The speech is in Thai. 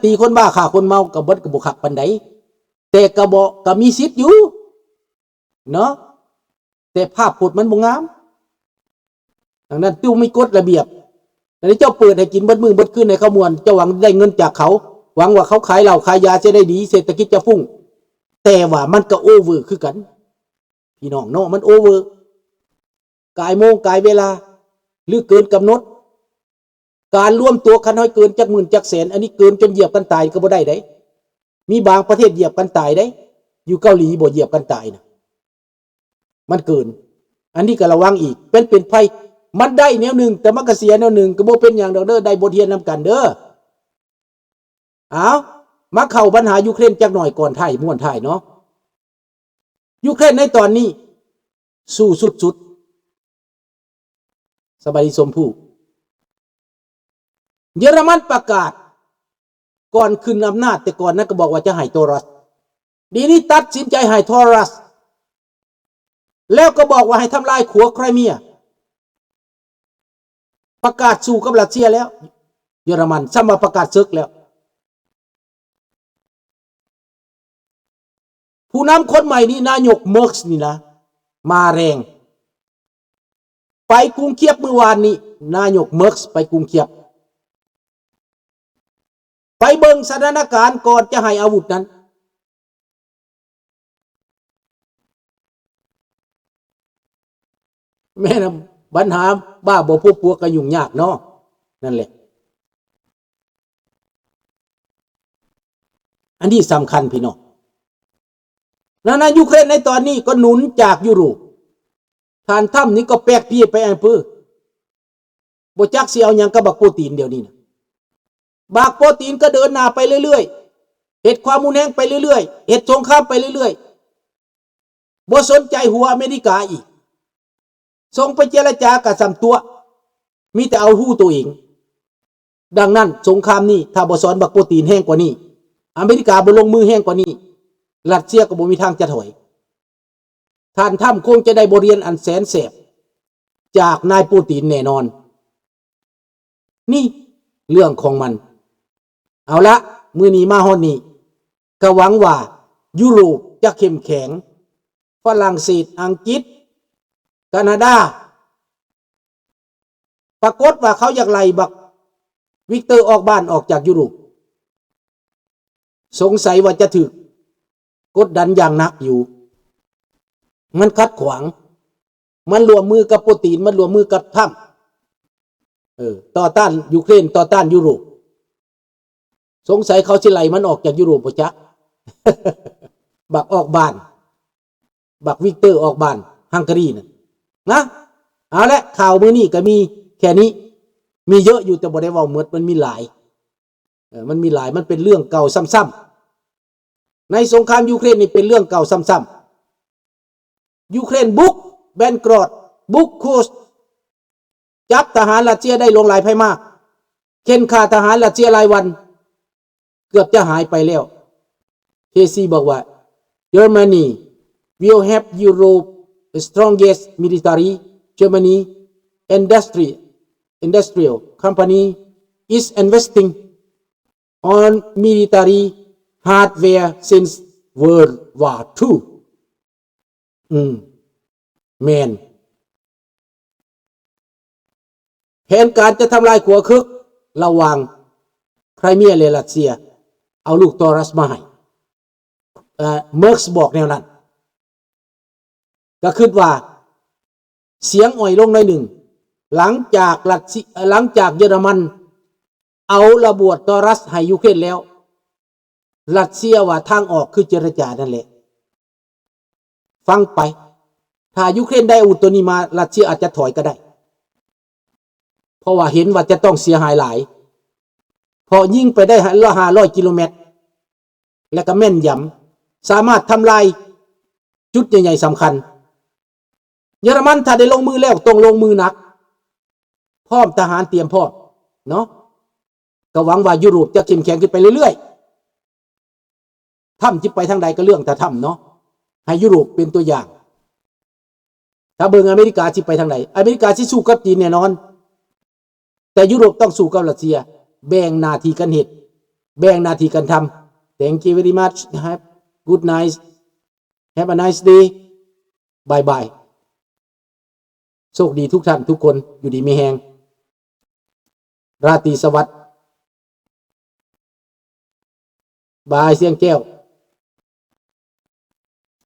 ตีคนบ้าฆ่าคนเมากับเบิดกับบุคักปันไดแต่กระบอกก็มีสิทธิ์อยู่เนาะแต่ภาพพจน์มันบ่งามดังนั้นติ้วไม่กฎระเบียบแล้วเจ้าเปิดให้กินเบิดมือเบิดคืนในขมวนเจ้าหวังได้เงินจากเขาหวังว่าเขาขายเหล้าขายยาจะได้ดีเศรษฐกิจจะฟุ้งแต่ว่ามันก็โอเวอร์คือกันพี่น้องเนาะมันโอเวอร์กายโมงกายเวลาหรือเกินกำหนดการร่วมตัวกันให้เกินจักหมื่นจักแสนอันนี้เกินจนเหยียบกันตายก็บ่ได้ได้มีบางประเทศเหยียบกันตายได้อยู่เกาหลีบ่เหยียบกันตายนะมันเกินอันนี้ก็ระวังอีกเป็นภัยมันได้แนวหนึ่งแต่มันก็เสียแนวหนึ่งก็บ่เป็นอย่างเด้อได้บทเรียนนำกันเด้อเอามาเข้าปัญหายูเครนจักหน่อยก่อนท้ายม่วนท้ายเนาะยูเครนในตอนนี้สู้สุดๆสบายดีสมผู้เยอรมันประกาศก่อนขึ้นอำนาจแต่ก่อนนั้นก็บอกว่าจะให้โทรัสดีนี้ตัดสินใจให้โทรัสแล้วก็บอกว่าให้ทำลายขัวไครเมียประกาศสู้กับรัสเซียแล้วเยอรมันซ้ำมาประกาศศึกแล้วผู้นำคนใหม่นี่นายกเมอร์กส์นี่นะมาแรงไปกรุงเคียบเมื่อวานนี้นายกเมอร์กส์ไปกรุงเคียบไปเบิ่งสถานการณ์ก่อนจะให้อาวุธนั้นแม่นะปัญหาบ้าบ่พวกปัวก็ยุ่งยากเนาะนั่นแหละอันนี้สำคัญพี่น้องนะยูเครนในตอนนี้ก็หนุนจากยุโรปฐานถ้ำนี้ก็แปลกพี่ไปอำเภอบ่จักสิเอาหยังกับบักโปรตีนเดี๋ยวนี้นะบักโปรตีนก็เดินหน้าไปเรื่อยๆเฮ็ดความรุนแรงไปเรื่อยๆเฮ็ดสงครามไปเรื่อยๆบ่สนใจหัวอเมริกาอีกส่งไปเจรจากับสำตัวมีแต่เอาหู้ตัวเองดังนั้นสงครามนี้ถ้าบ่สอนบักโปรตีนแห้งกว่านี้อเมริกาบ่ลงมือแห้งกว่านี้รัสเซียก็บ่มีทางจะถอยท่านถ้ำคงจะได้บทเรียนอันแสนแสบจากนายปูตินแน่นอนนี่เรื่องของมันเอาละมื้อนี้มาฮอดนี้ก็หวังว่ายุโรปจะเข้มแข็งฝรั่งเศสอังกฤษแคนาดาปรากฏว่าเขาอยากไล่บักวิกเตอร์ออกบ้านออกจากยุโรปสงสัยว่าจะถูกกดดันอย่างหนักอยู่มันขัดขวางมันรวมมือกับปูตินมันรวมมือกับถ้ำต่อต้านยูเครนต่อต้านยุโรปสงสัยเขาสิไล่มันออกจากยุโรปบ่จ๊ะ บักออกบ้านบักวิกเตอร์ออกบ้านฮังการีนะเอาละข่าวมื้อนี้ก็มีแค่นี้มีเยอะอยู่แต่บ่ได้เว้าหมดมันมีหลายมันมีหลายมันเป็นเรื่องเก่าซ้ำๆในสงครามยูเครนนี่เป็นเรื่องเก่าซ้ำๆยูเครนบุกแบนกรอดบุกคูสจับทหารรัสเซียได้ลงหลายภัยมากเข็นฆ่าทหารรัสเซียรายวันเกือบจะหายไปแล้วเคซีบอกว่า Germany will have Europe strongest military Germany industrial company is investing on military hardware since World War II แมนแผนการจะทำลายขัวคึกระหว่างไครเมียและรัสเซียเอาลูกทอรัสมาให้เมอร์กส์บอกแนวนั้นก็คิดว่าเสียงอ่อยลงหน่อยหนึ่งหลังจากเยอรมันเอาระบวดทอรัสให้ยูเครนแล้วรัสเซียว่าทางออกคือเจรจานั่นแหละฟังไปถ้ายูเครนได้อาวุธตัวนี้มารัสเซียอาจจะถอยก็ได้เพราะว่าเห็นว่าจะต้องเสียหายหลายพอยิงไปได้500 กิโลเมตรและก็แม่นยำสามารถทำลายจุดใหญ่ๆสำคัญเยอรมันถ้าได้ลงมือแล้วต้องลงมือหนักพร้อมทหารเตรียมพร้อมเนาะก็หวังว่ายุโรปจะเข้มแข็งขึ้นไปเรื่อยๆถ้ำจิไปทางใดก็เรื่องแต่ถ้ำเนาะให้ยุโรปเป็นตัวอย่างถ้าเบิ่งอเมริกาจิไปทางไหนอเมริกาสิสู้กับจีนแน่นอนแต่ยุโรปต้องสู้กับรัสเซียแบ่งหน้าที่กันเฮ็ด แบ่งหน้าที่กันทำ Thank you very much have good night have a nice day bye bye โชคดีทุกท่านทุกคนอยู่ดีมีแฮงราตรีสวัสดิ์บายเสียงแก้ว